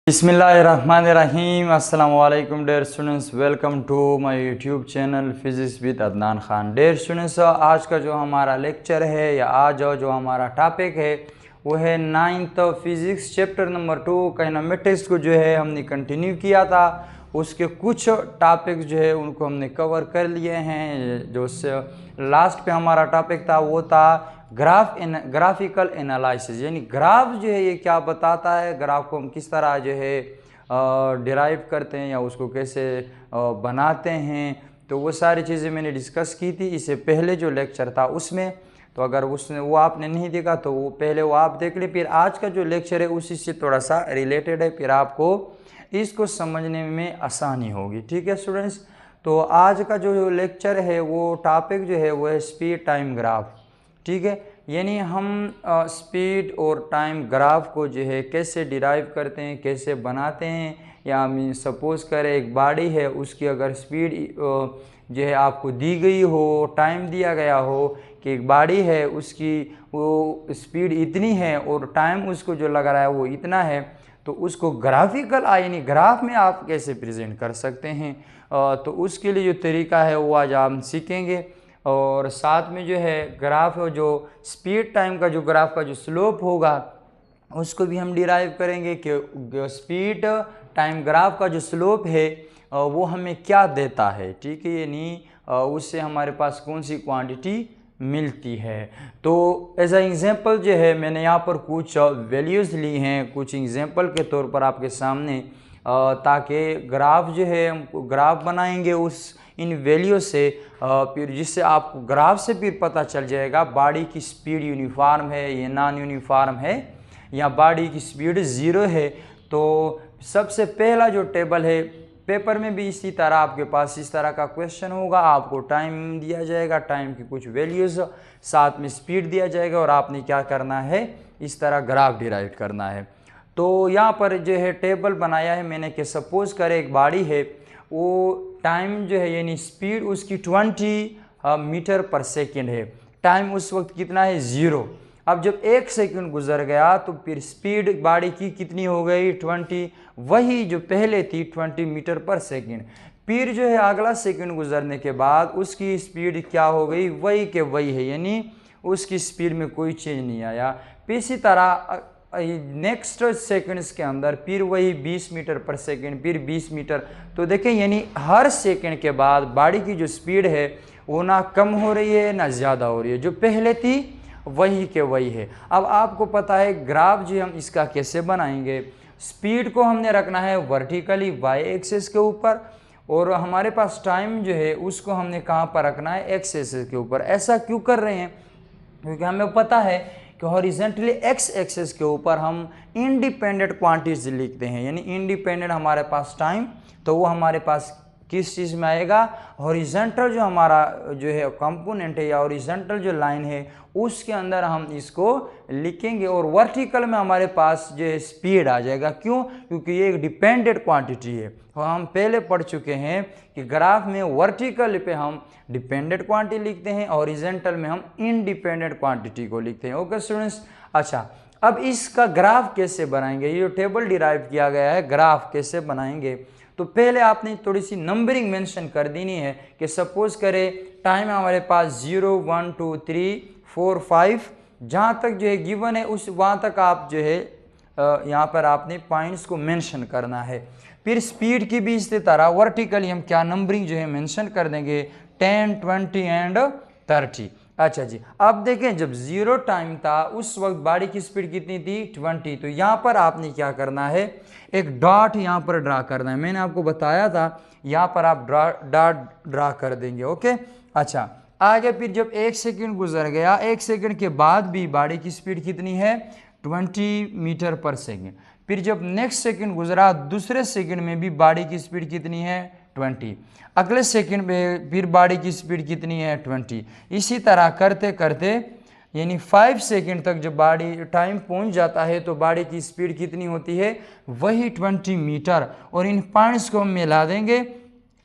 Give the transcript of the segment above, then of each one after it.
बिस्मिल्लाहिर्रहमानिर्रहीम। अस्सलाम वालेकुम dear students, welcome to my YouTube channel physics with Adnan Khan. Dear students, आज का जो हमारा लेक्चर है या आज जो हमारा टॉपिक है वो है 9th physics chapter number 2 kinematics को जो है हमने कंटिन्यू किया था। उसके कुछ टॉपिक्स जो है उनको हमने कवर कर लिए हैं। जो लास्ट पे हमारा टॉपिक था वो था ग्राफिकल एनालिसिस, यानी ग्राफ जो है ये क्या बताता है, ग्राफ को हम किस तरह जो है डिराइव करते हैं या उसको कैसे बनाते हैं। तो वो सारी चीज़ें मैंने डिस्कस की थी इससे पहले जो लेक्चर था उसमें। तो अगर उसने वो आपने नहीं देखा तो वो पहले वो आप देख ले। फिर आज का जो लेक्चर है उसी से थोड़ा सा रिलेटेड है, फिर आपको इसको समझने में आसानी होगी। ठीक है स्टूडेंट्स, तो आज का जो लेक्चर है वो टॉपिक जो है वो है स्पीड टाइम ग्राफ। ठीक है, यानी हम स्पीड और टाइम ग्राफ को जो है कैसे डिराइव करते हैं, कैसे बनाते हैं। या हम सपोज़ करें एक बॉडी है, उसकी अगर स्पीड जो है आपको दी गई हो, टाइम दिया गया हो कि एक बॉडी है उसकी वो स्पीड इतनी है और टाइम उसको जो लग रहा है वो इतना है, तो उसको ग्राफिकल यानी ग्राफ में आप कैसे प्रेजेंट कर सकते हैं। तो उसके लिए जो तरीका है वो आज हम सीखेंगे। और साथ में जो है ग्राफ जो स्पीड टाइम का जो ग्राफ का जो स्लोप होगा उसको भी हम डिराइव करेंगे कि स्पीड टाइम ग्राफ का जो स्लोप है वो हमें क्या देता है। ठीक है, यानी उससे हमारे पास कौन सी क्वांटिटी मिलती है। तो एज अ एग्जांपल जो है मैंने यहाँ पर कुछ वैल्यूज़ ली हैं, कुछ एग्जांपल के तौर पर आपके सामने, ताकि ग्राफ जो है हम ग्राफ बनाएंगे उस इन वैल्यू से, फिर जिससे आपको ग्राफ से फिर पता चल जाएगा बॉडी की स्पीड यूनिफॉर्म है या नॉन यूनिफॉर्म है या बॉडी की स्पीड ज़ीरो है। तो सबसे पहला जो टेबल है, पेपर में भी इसी तरह आपके पास इस तरह का क्वेश्चन होगा, आपको टाइम दिया जाएगा, टाइम की कुछ वैल्यूज़, साथ में स्पीड दिया जाएगा और आपने क्या करना है, इस तरह ग्राफ डिराइव करना है। तो यहाँ पर जो है टेबल बनाया है मैंने कि सपोज़ करें एक बॉडी है, वो टाइम जो है यानी स्पीड उसकी 20 मीटर पर सेकेंड है, टाइम उस वक्त कितना है, 0। अब जब 1 सेकंड गुजर गया तो फिर स्पीड बॉडी की कितनी हो गई, 20, वही जो पहले थी 20 मीटर पर सेकेंड। फिर जो है अगला सेकंड गुजरने के बाद उसकी स्पीड क्या हो गई, वही के वही है, यानी उसकी स्पीड में कोई चेंज नहीं आया। फिर इसी तरह नेक्स्ट सेकंड्स के अंदर फिर वही 20 मीटर पर सेकंड, फिर 20 मीटर। तो देखें यानी हर सेकंड के बाद बॉडी की जो स्पीड है वो ना कम हो रही है ना ज़्यादा हो रही है, जो पहले थी वही के वही है। अब आपको पता है ग्राफ जो हम इसका कैसे बनाएंगे, स्पीड को हमने रखना है वर्टिकली वाई एक्सिस के ऊपर और हमारे पास टाइम जो है उसको हमने कहाँ पर रखना है, एक्स एक्सिस के ऊपर। ऐसा क्यों कर रहे हैं, क्योंकि हमें पता है कि हॉरिजेंटली एक्स एक्सिस के ऊपर हम इंडिपेंडेंट क्वांटिटीज लिखते हैं, यानी इंडिपेंडेंट हमारे पास टाइम, तो वो हमारे पास किस चीज़ में आएगा, हॉरिजेंटल जो हमारा जो है कंपोनेंट है या हॉरिजेंटल जो लाइन है उसके अंदर हम इसको लिखेंगे और वर्टिकल में हमारे पास जो है स्पीड आ जाएगा। क्यों, क्योंकि ये एक डिपेंडेंट क्वांटिटी है। और हम पहले पढ़ चुके हैं कि ग्राफ में वर्टिकल पे हम डिपेंडेंट क्वांटिटी लिखते हैं, हॉरिजेंटल में हम इंडिपेंडेंट क्वांटिटी को लिखते हैं। ओके स्टूडेंट्स, अच्छा अब इसका ग्राफ कैसे बनाएंगे, ये जो टेबल डिराइव किया गया है ग्राफ कैसे बनाएंगे, तो पहले आपने थोड़ी सी नंबरिंग मेंशन कर देनी है कि सपोज करें टाइम हमारे पास 0, 1, 2, 3, 4, 5 जहाँ तक जो है गिवन है उस वहाँ तक आप जो है यहाँ पर आपने पॉइंट्स को मेंशन करना है। फिर स्पीड की भी इसी तरह वर्टिकली हम क्या नंबरिंग जो है मेंशन कर देंगे, 10, 20 एंड 30। अच्छा जी, अब देखें जब 0 टाइम था उस वक्त बॉडी की स्पीड कितनी थी, 20। तो यहाँ पर आपने क्या करना है, एक डॉट यहाँ पर ड्रा करना है। मैंने आपको बताया था यहाँ पर आप डॉट ड्रा कर देंगे। ओके, अच्छा आगे फिर जब 1 सेकंड गुजर गया, 1 सेकंड के बाद भी बॉडी की स्पीड कितनी है, 20 मीटर पर सेकंड। फिर जब नेक्स्ट सेकंड गुजरा, दूसरे सेकंड में भी बॉडी की स्पीड कितनी है, 20। अगले सेकंड में फिर बॉडी की स्पीड कितनी है, 20। इसी तरह करते करते यानी 5 सेकंड तक जब बॉडी टाइम पहुंच जाता है तो बॉडी की स्पीड कितनी होती है, वही 20 मीटर। और इन पॉइंट्स को हम मिला देंगे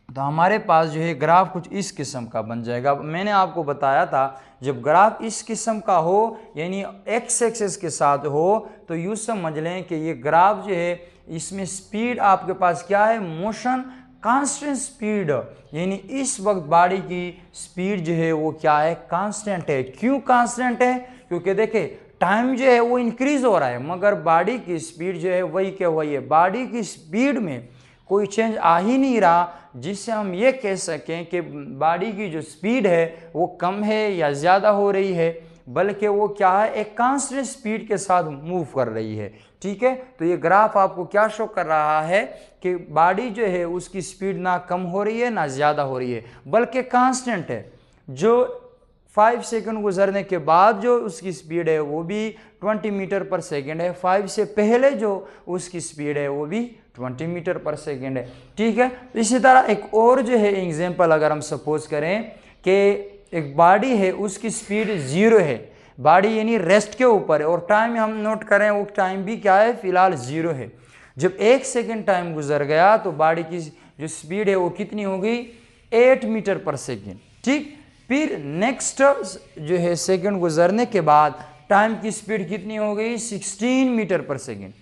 तो हमारे पास जो है ग्राफ कुछ इस किस्म का बन जाएगा। मैंने आपको बताया था जब ग्राफ इस किस्म का हो यानी एक्स एक्सिस के साथ हो तो यूँ समझ लें कि ये ग्राफ जो है इसमें स्पीड आपके पास क्या है, मोशन कांस्टेंट स्पीड, यानी इस वक्त बॉडी की स्पीड जो है वो क्या है, कांस्टेंट है। क्यों कांस्टेंट है, क्योंकि देखिए टाइम जो है वो इंक्रीज हो रहा है मगर बॉडी की स्पीड जो है वही क्या वही है। बॉडी की स्पीड में कोई चेंज आ ही नहीं रहा जिससे हम ये कह सकें कि बॉडी की जो स्पीड है वो कम है या ज़्यादा हो रही है, बल्कि वो क्या है, एक कांस्टेंट स्पीड के साथ मूव कर रही है। ठीक है, तो ये ग्राफ आपको क्या शो कर रहा है कि बॉडी जो है उसकी स्पीड ना कम हो रही है ना ज़्यादा हो रही है, बल्कि कांस्टेंट है। जो 5 सेकंड गुजरने के बाद जो उसकी स्पीड है वो भी 20 मीटर पर सेकंड है, 5 से पहले जो उसकी स्पीड है वो भी 20 मीटर पर सेकंड है। ठीक है, तो इसी तरह एक और जो है एग्जांपल अगर हम सपोज करें कि एक बॉडी है उसकी स्पीड 0 है, बॉडी यानी रेस्ट के ऊपर है, और टाइम हम नोट करें वो टाइम भी क्या है, फिलहाल 0 है। जब 1 सेकंड टाइम गुजर गया तो बॉडी की जो स्पीड है वो कितनी हो गई, 8 मीटर पर सेकंड। ठीक, फिर नेक्स्ट जो है सेकंड गुजरने के बाद टाइम की स्पीड कितनी हो गई, 16 मीटर पर सेकंड।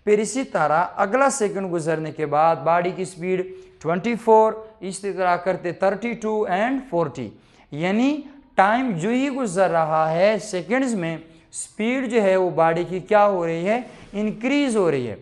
फिर इसी तरह अगला सेकंड गुजरने के बाद बॉडी की स्पीड 24, इसी तरह करते 32 एंड 40, यानी टाइम जो ही गुजर रहा है सेकंड्स में स्पीड जो है वो बॉडी की क्या हो रही है, इंक्रीज हो रही है।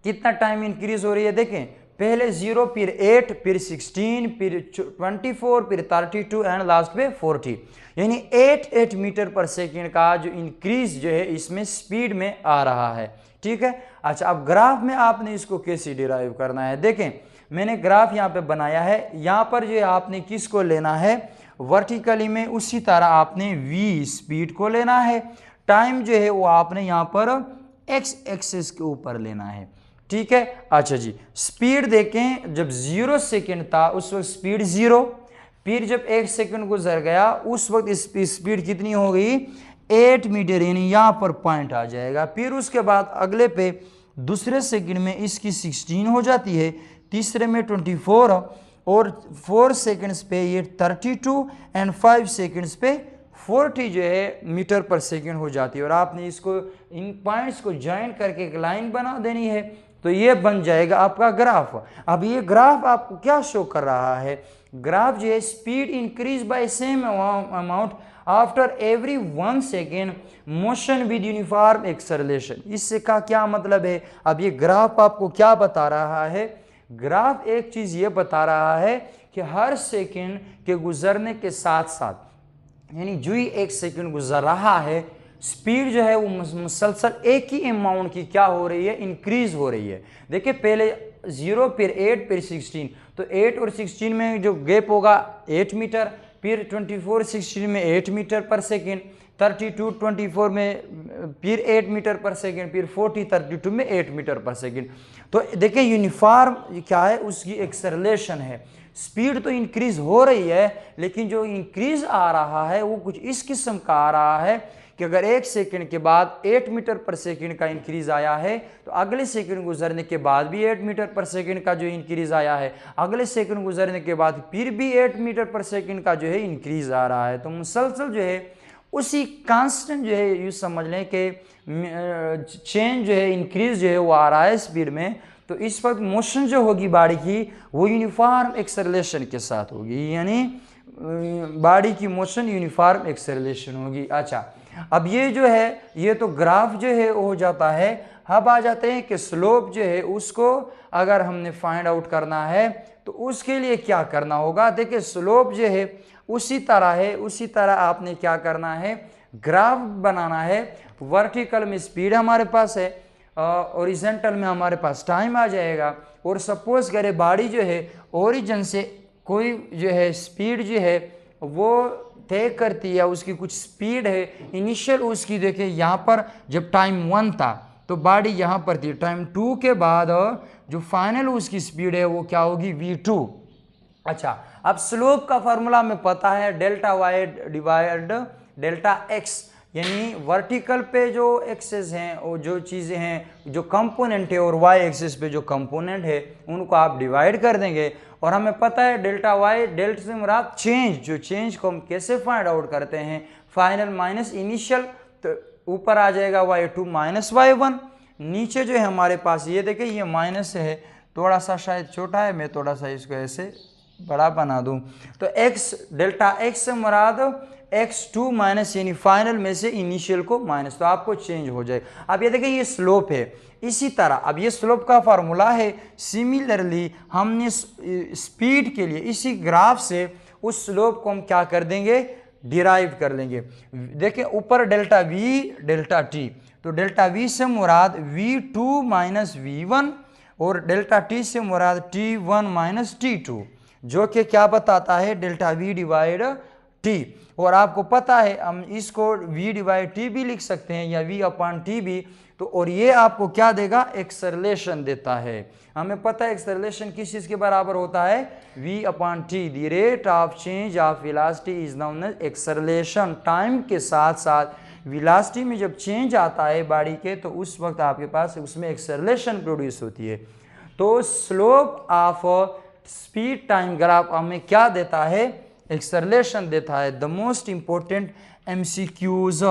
कितना टाइम इंक्रीज हो रही है, देखें पहले 0, फिर 8, फिर 16, फिर 24, फिर 32 एंड लास्ट पे 40, यानी 8 मीटर पर सेकंड का जो इंक्रीज जो है इसमें स्पीड में आ रहा है। ठीक है, अच्छा अब ग्राफ में आपने इसको कैसे डिराइव करना है, देखें मैंने ग्राफ यहाँ पे बनाया है। यहाँ पर जो है आपने किसको लेना है, वर्टिकली में, उसी तरह आपने v स्पीड को लेना है। टाइम जो है वो आपने यहाँ पर x एक्सिस के ऊपर लेना है। ठीक है, अच्छा जी, स्पीड देखें जब 0 सेकंड था उस वक्त स्पीड 0, फिर जब 1 सेकंड गुजर गया उस वक्त इसकी स्पीड कितनी हो गई, 8 मीटर, यानी यहाँ पर पॉइंट आ जाएगा। फिर उसके बाद अगले पे दूसरे सेकंड में इसकी 16 हो जाती है, तीसरे में 24, और 4 सेकंड्स पे ये 32 एंड 5 सेकंड्स पे 40 जो है मीटर पर सेकंड हो जाती है। और आपने इसको इन पॉइंट्स को ज्वाइन करके एक लाइन बना देनी है, तो ये बन जाएगा आपका ग्राफ। अब ये ग्राफ आपको क्या शो कर रहा है, ग्राफ जो है speed increase by same amount after every 1 second motion with uniform acceleration. इससे का क्या मतलब है, अब ये ग्राफ आपको क्या बता रहा है, ग्राफ एक चीज ये बता रहा है कि हर सेकेंड के गुजरने के साथ साथ, यानी जो ही 1 सेकेंड गुजर रहा है स्पीड जो है वो मुसलसल एक ही अमाउंट की क्या हो रही है, इंक्रीज हो रही है। देखिए पहले 0, फिर 8, फिर 16, तो 8 और 16 में जो गैप होगा 8 मीटर, फिर 24 16 में 8 मीटर पर सेकेंड, 32 24 में फिर 8 मीटर पर सेकेंड, फिर 40 32 में 8 मीटर पर सेकेंड। तो देखें यूनिफॉर्म क्या है, उसकी एक्सेलरेशन है, स्पीड तो इंक्रीज हो रही है लेकिन जो इंक्रीज आ रहा है वो कुछ इस किस्म का आ रहा है कि अगर 1 सेकंड के बाद 8 मीटर पर सेकंड का इंक्रीज आया है तो अगले सेकंड गुजरने के बाद भी 8 मीटर पर सेकंड का जो इंक्रीज आया है, अगले सेकंड गुजरने के बाद फिर भी 8 मीटर पर सेकंड का जो है इंक्रीज आ रहा है। तो मुसलसल जो है उसी कांस्टेंट जो है यूँ समझ लें कि चेंज जो है, इंक्रीज जो है वो आ रहा है स्पीड में। तो इस वक्त मोशन जो होगी बॉडी की वो यूनिफॉर्म एक्सेलरेशन के साथ होगी, यानी बॉडी की मोशन यूनिफॉर्म एक्सेलरेशन होगी। अच्छा अब ये जो है ये तो ग्राफ जो है हो जाता है। अब आ जाते हैं कि स्लोप जो है उसको अगर हमने फाइंड आउट करना है तो उसके लिए क्या करना होगा। देखिए स्लोप जो है उसी तरह है, उसी तरह आपने क्या करना है, ग्राफ बनाना है। वर्टिकल में स्पीड हमारे पास है, ओरिजेंटल में हमारे पास टाइम आ जाएगा। और सपोज करें बॉडी जो है ओरिजिन से कोई जो है स्पीड जो है वो तय करती है, उसकी कुछ स्पीड है इनिशियल उसकी। देखिए यहाँ पर जब टाइम 1 था तो बॉडी यहाँ पर थी, टाइम 2 के बाद जो फाइनल उसकी स्पीड है वो क्या होगी, v2। अच्छा अब स्लोप का फार्मूला हमें पता है, delta Y divide delta X, यानी वर्टिकल पे जो एक्सेस हैं और जो चीज़ें हैं जो कंपोनेंट है और वाई एक्सेस पे जो कंपोनेंट है उनको आप डिवाइड कर देंगे। और हमें पता है डेल्टा वाई, डेल्टा से मुराद चेंज, जो चेंज को हम कैसे फाइंड आउट करते हैं, फाइनल माइनस इनिशियल, तो ऊपर आ जाएगा y2 माइनस y1, नीचे जो है हमारे पास ये देखिए ये माइनस है, थोड़ा सा शायद छोटा है, मैं थोड़ा सा इसको ऐसे बड़ा बना दूं। तो x डेल्टा x से मुराद x2 माइनस यानी फाइनल में से इनिशियल को माइनस, तो आपको चेंज हो जाए। अब ये देखिए ये स्लोप है। इसी तरह अब ये स्लोप का फार्मूला है, सिमिलरली हमने स्पीड के लिए इसी ग्राफ से उस स्लोप को हम क्या कर देंगे, डिराइव कर लेंगे। देखिए ऊपर डेल्टा v डेल्टा t, तो डेल्टा v से मुराद v2 माइनस v1 और डेल्टा t से मुराद t1 माइनस t2, जो कि क्या बताता है डेल्टा v डिवाइड t। और आपको पता है हम इसको v डिवाइड t भी लिख सकते हैं या v अपॉन t भी। तो और ये आपको क्या देगा, एक्सेलरेशन देता है। हमें पता है एक्सेलरेशन किस चीज़ के बराबर होता है, v upon t। The rate of change of velocity is known as acceleration. Time के साथ साथ वेलोसिटी में जब चेंज आता है बॉडी के, तो उस वक्त आपके पास उसमें एक्सेलरेशन प्रोड्यूस होती है। तो slope of speed time graph हमें क्या देता है, एक्सेलरेशन देता है। द मोस्ट इंपॉर्टेंट MCQs,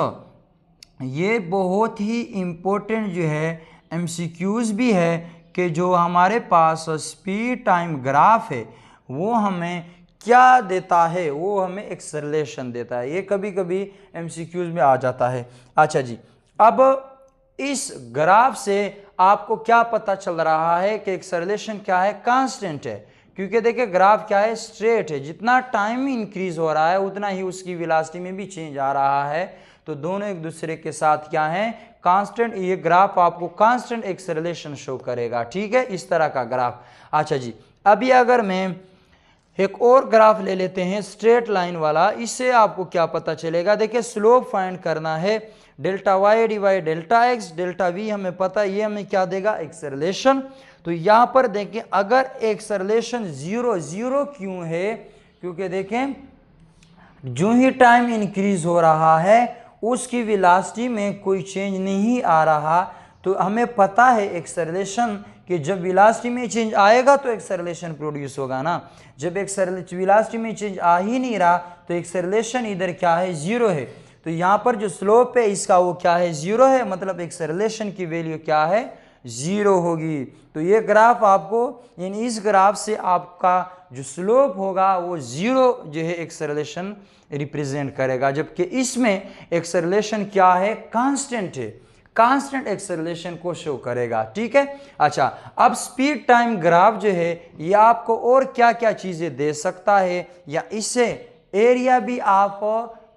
ये बहुत ही इम्पोर्टेंट जो है MCQs भी है कि जो हमारे पास स्पीड टाइम ग्राफ है वो हमें क्या देता है, वो हमें एक्सेलरेशन देता है। ये कभी कभी MCQs में आ जाता है। अच्छा जी, अब इस ग्राफ से आपको क्या पता चल रहा है कि एक्सेलरेशन क्या है, कांस्टेंट है। क्योंकि देखिए ग्राफ क्या है, स्ट्रेट है। जितना टाइम इंक्रीज हो रहा है उतना ही उसकी वेलोसिटी में भी चेंज आ रहा है। तो दोनों एक दूसरे के साथ क्या है, कांस्टेंट। ये ग्राफ आपको कांस्टेंट एक्सेलरेशन शो करेगा। ठीक है, इस तरह का ग्राफ। अच्छा जी, अभी अगर मैं एक और ग्राफ ले लेते हैं स्ट्रेट लाइन वाला, इससे आपको क्या पता चलेगा। देखिए स्लोप फाइंड करना है, delta Y divide delta X, delta V हमें पता है, ये हमें क्या देगा, एक्सेलरेशन। तो यहाँ पर देखें अगर एक्सेलरेशन 0 0 क्यों है, क्योंकि देखें जो ही टाइम इंक्रीज हो रहा है उसकी वेलोसिटी में कोई चेंज नहीं आ रहा। तो हमें पता है एक्सेलरेशन कि जब वेलोसिटी में चेंज आएगा तो एक्सेलरेशन प्रोड्यूस होगा ना। जब वेलोसिटी में चेंज आ ही नहीं रहा तो एक्सेलरेशन इधर क्या है, 0 है। तो यहाँ पर जो स्लोप है इसका वो क्या है, 0 है, मतलब एक्सेलरेशन की वैल्यू क्या है, 0 होगी। तो ये ग्राफ आपको, यानी इस ग्राफ से आपका जो स्लोप होगा वो 0 जो है एक्सेलरेशन रिप्रेजेंट करेगा, जबकि इसमें एक्सेलरेशन क्या है, कांस्टेंट है, कांस्टेंट एक्सेलरेशन को शो करेगा। ठीक है। अच्छा, अब स्पीड टाइम ग्राफ जो है ये आपको और क्या क्या चीज़ें दे सकता है, या इससे एरिया भी आप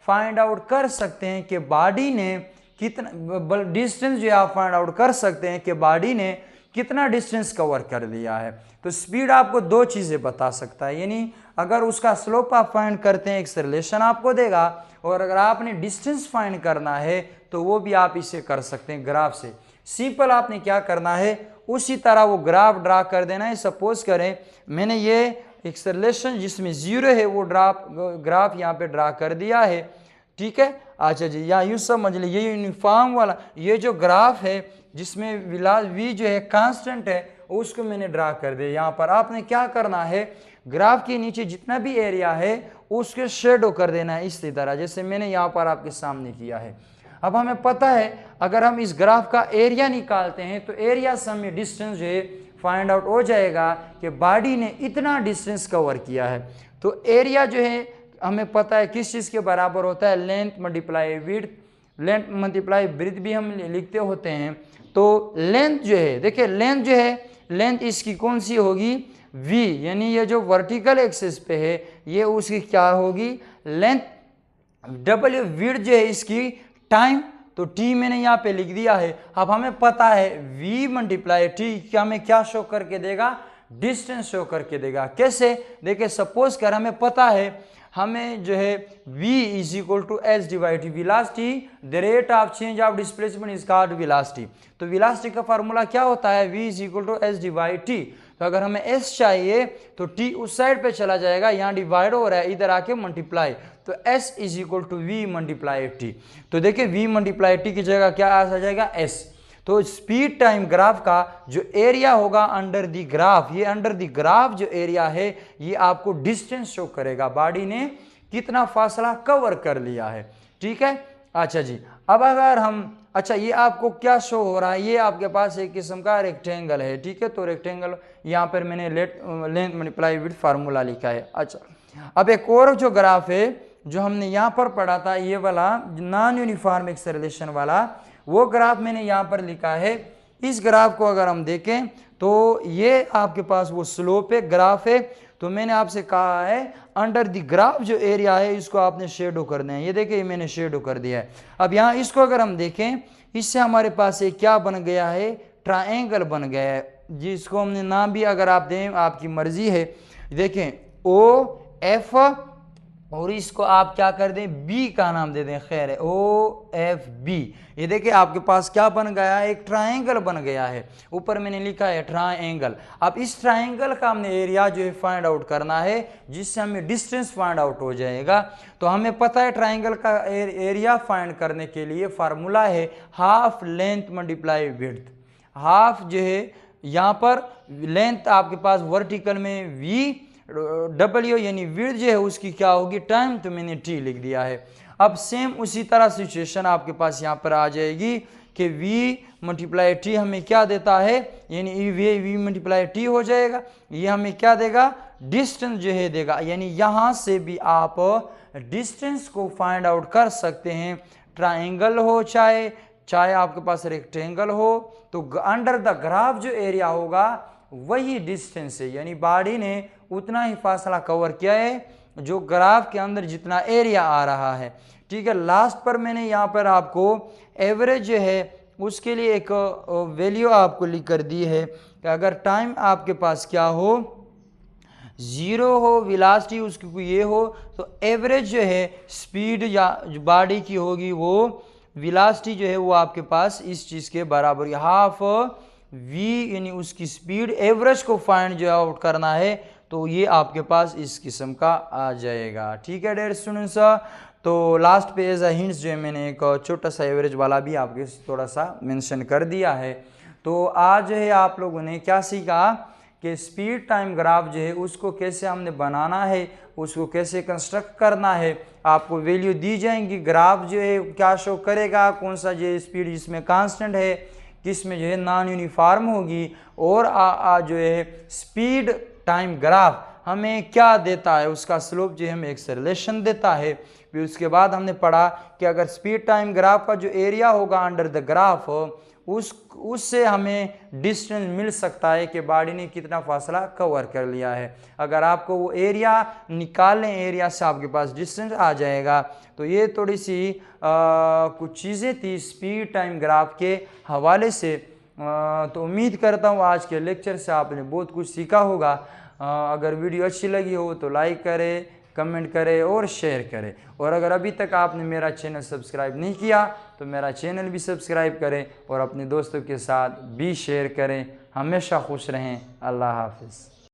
फाइंड आउट कर सकते हैं कि बॉडी ने कितना डिस्टेंस जो आप फाइंड आउट कर सकते हैं कि बॉडी ने कितना डिस्टेंस कवर कर लिया है। तो स्पीड आपको दो चीज़ें बता सकता है, यानी अगर उसका स्लोप आप फाइंड करते हैं एक्सेलरेशन आपको देगा, और अगर आपने डिस्टेंस फाइंड करना है तो वो भी आप इसे कर सकते हैं ग्राफ से। सिंपल आपने क्या करना है, उसी तरह वो ग्राफ ड्रा कर देना है। सपोज करें मैंने ये एक्सेलरेशन जिसमें 0 है वो ग्राफ यहाँ पे ड्रा कर दिया है। ठीक है। अच्छा जी, यहाँ यूँ समझ लीजिए ये यूनिफॉर्म वाला ये जो ग्राफ है जिसमें वी जो है कांस्टेंट है उसको मैंने ड्रा कर दिया। यहाँ पर आपने क्या करना है, ग्राफ के नीचे जितना भी एरिया है उसके शेडो कर देना है इसी तरह, जैसे मैंने यहाँ पर आपके सामने किया है। अब हमें पता है अगर हम इस ग्राफ का एरिया निकालते हैं तो एरिया से हमें डिस्टेंस जो है फाइंड आउट हो जाएगा कि बॉडी ने इतना डिस्टेंस कवर किया है। तो एरिया जो है हमें पता है किस चीज़ के बराबर होता है, length multiply width, length multiply breadth भी हम लिखते होते हैं। तो लेंथ जो है, देखिए लेंथ जो है, लेंथ इसकी कौन सी होगी, v, यानी ये जो वर्टिकल एक्सिस पे है ये उसकी क्या होगी, लेंथ। w विड्थ जो है इसकी टाइम, तो t मैंने यहाँ पे लिख दिया है। अब हमें पता है v मल्टीप्लाई t क्या हमें क्या शो करके देगा, डिस्टेंस शो करके देगा। कैसे, देखिए सपोज कर हमें पता है हमें जो है v is equal to H divide velocity, the rate of change of displacement is called velocity. तो वेलोसिटी का फार्मूला क्या होता है, v is equal to H divide T. तो अगर हमें s चाहिए तो t उस साइड पे चला जाएगा, यहाँ डिवाइड हो रहा है इधर आके मल्टीप्लाई, तो s is equal to v multiply T. तो देखिए v मल्टीप्लाई टी की जगह क्या आ जाएगा, s। तो स्पीड टाइम ग्राफ का जो एरिया होगा अंडर द ग्राफ, ये अंडर द ग्राफ जो एरिया है ये आपको डिस्टेंस शो करेगा, बॉडी ने कितना फासला कवर कर लिया है। ठीक है। अच्छा जी, अब अगर हम अच्छा, ये आपको क्या शो हो रहा है, ये आपके पास एक किस्म का रेक्टेंगल है, ठीक है। तो रेक्टेंगल यहाँ पर मैंने लेंथ मल्टीप्लाई विड्थ फार्मूला लिखा है। अच्छा, अब एक और जो ग्राफ है जो हमने यहाँ पर पढ़ा था, ये वाला नॉन यूनिफॉर्म एक्सेलरेशन वाला, वो ग्राफ मैंने यहाँ पर लिखा है। इस ग्राफ को अगर हम देखें तो ये आपके पास वो स्लोप है, ग्राफ है। तो मैंने आपसे कहा है अंडर द ग्राफ जो एरिया है इसको आपने शेडो करना है। ये देखिए, ये मैंने शेडो कर दिया है। अब यहाँ इसको अगर हम देखें, इससे हमारे पास एक क्या बन गया है, ट्रायंगल बन गया है, जिसको हमने नाम भी अगर आप दें आपकी मर्जी है। देखें, ओ एफ और इसको आप क्या कर दें, बी का नाम दे दें, खैर है, ओ एफ बी। ये देखिए आपके पास क्या बन गया है, एक ट्रायंगल बन गया है। ऊपर मैंने लिखा है ट्रायंगल। अब इस ट्रायंगल का हमने एरिया जो है फाइंड आउट करना है, जिससे हमें डिस्टेंस फाइंड आउट हो जाएगा। तो हमें पता है ट्रायंगल का एरिया फाइंड करने के लिए फार्मूला है half length multiply width. Half जो है यहाँ पर लेंथ आपके पास वर्टिकल में वी, डब्ल्यू यानी विड्थ जो है उसकी क्या होगी, टाइम, तो मैंने टी लिख दिया है। अब सेम उसी तरह सिचुएशन आपके पास यहाँ पर आ जाएगी कि v मल्टीप्लाई टी हमें क्या देता है, यानी वी मल्टीप्लाई टी हो जाएगा। ये हमें क्या देगा, डिस्टेंस जो है देगा। यानी यहाँ से भी आप डिस्टेंस को फाइंड आउट कर सकते हैं, ट्राइंगल हो चाहे आपके पास रेक्टेंगल हो। तो अंडर द ग्राफ जो एरिया होगा वही डिस्टेंस है, यानी बॉडी ने उतना ही फासला कवर किया है जो ग्राफ के अंदर जितना एरिया आ रहा है, ठीक है। लास्ट पर मैंने यहाँ पर आपको एवरेज जो है उसके लिए एक वैल्यू आपको लिख कर दी है कि अगर टाइम आपके पास क्या हो, ज़ीरो हो, वेलोसिटी उसकी कोई ये हो, तो एवरेज जो है स्पीड या बॉडी की होगी वो वेलोसिटी जो है वो आपके पास इस चीज़ के बराबर, हाफ वी यानी उसकी स्पीड, एवरेज को फाइंड जो आउट करना है तो ये आपके पास इस किस्म का आ जाएगा, ठीक है डियर स्टूडेंट्स। तो लास्ट पे एज अ हिंट्स जो है मैंने एक छोटा सा एवरेज वाला भी आपके थोड़ा सा मेंशन कर दिया है। तो आज जो है आप लोगों ने क्या सीखा कि स्पीड टाइम ग्राफ जो है उसको कैसे हमने बनाना है, उसको कैसे कंस्ट्रक्ट करना है। आपको वैल्यू दी जाएंगी, ग्राफ जो है क्या शो करेगा, कौन सा जो स्पीड जिसमें कांस्टेंट है, किस में जो है नॉन यूनिफॉर्म होगी, और जो है स्पीड टाइम ग्राफ हमें क्या देता है, उसका स्लोप जो है हमें एक्सेलरेशन देता है। फिर उसके बाद हमने पढ़ा कि अगर स्पीड टाइम ग्राफ का जो एरिया होगा अंडर द ग्राफ, उससे हमें डिस्टेंस मिल सकता है कि बॉडी ने कितना फासला कवर कर लिया है। अगर आपको वो एरिया निकालने, एरिया से आपके पास डिस्टेंस आ जाएगा। तो ये थोड़ी सी कुछ चीज़ें थी स्पीड टाइम ग्राफ के हवाले से। तो उम्मीद करता हूँ आज के लेक्चर से आपने बहुत कुछ सीखा होगा। अगर वीडियो अच्छी लगी हो तो लाइक करें, कमेंट करें और शेयर करें। और अगर अभी तक आपने मेरा चैनल सब्सक्राइब नहीं किया तो मेरा चैनल भी सब्सक्राइब करें और अपने दोस्तों के साथ भी शेयर करें। हमेशा खुश रहें। अल्लाह हाफिज़।